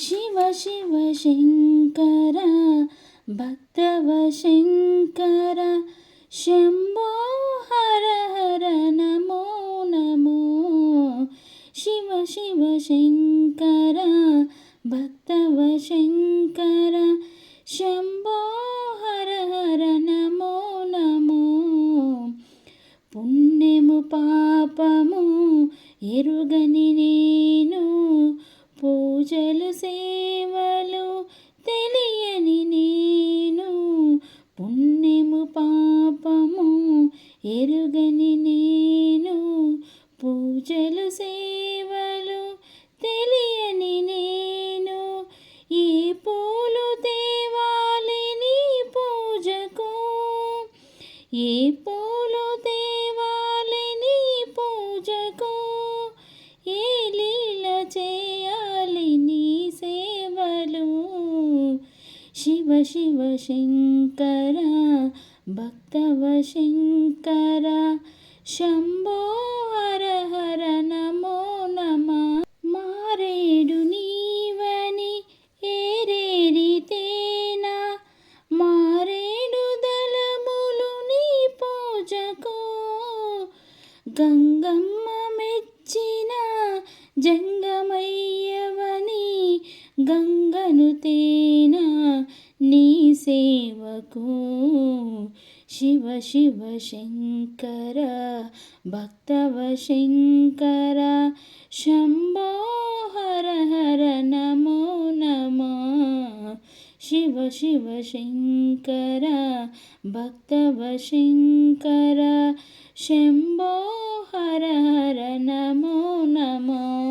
शिव शिव शङ्कर भक्तवशङ्कर शम्भो हर हर नमो नमो। शिव शिव शङ्कर भक्तवशङ्कर शम्भो हर हर नमो नमो। పుణ్యము పాపము ఎరుగని నేను, పూజలు సేవలు తెలియని నేను, పుణ్యము పాపము ఎరుగని నేను, పూజలు సేవలు తెలియని నేను, ఈ పూలు తేవాలి నీ పూజకు, ఏ పూలు తేవాలి నీ పూజకు, ఏ లీల చేయాలి నీ సేవలు। శివ శివ శంకర భక్తవశంకర శంభో హర హర నమో నమః। మారేడు నీవని ఏరేరితేనా, మారేడు దళములు నీ పూజకు, గంగమ్మ మెచ్చిన జంగమయ్యవని గంగను తేనా నీ సేవకు। శివ శివ శంకర భక్తవశంకర శంభో హర హర నమో నమః। శివ శివ శంకర భక్తవశంకర శంభో హర హర నమో నమః।